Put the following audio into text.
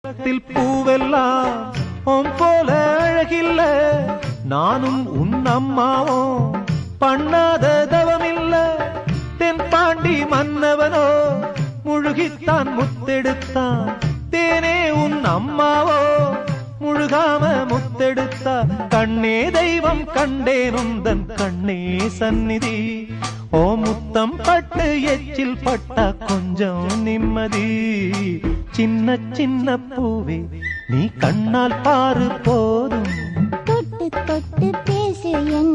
உலகத்தில் பூவெல்லாம் உன் போல அழகில்ல, நானும் உன் அம்மாவும் பண்ணாத தவமில்ல. தென்பாண்டி மன்னவனோ முழுகித்தான் முத்தெடுத்தான், தேனே உன் அம்மாவோ முழுகாம முத்தெடுத்தா. கண்ணே தெய்வம் கண்டேன் உந்தன் கண்ணே சந்நிதி, ஓ முத்தம் பட்டு எச்சில் பட்டா கொஞ்சம் நிம்மதி. சின்ன சின்ன பூவே நீ கண்ணால் பாரு போதும், தொட்டு தொட்டு பேசு என்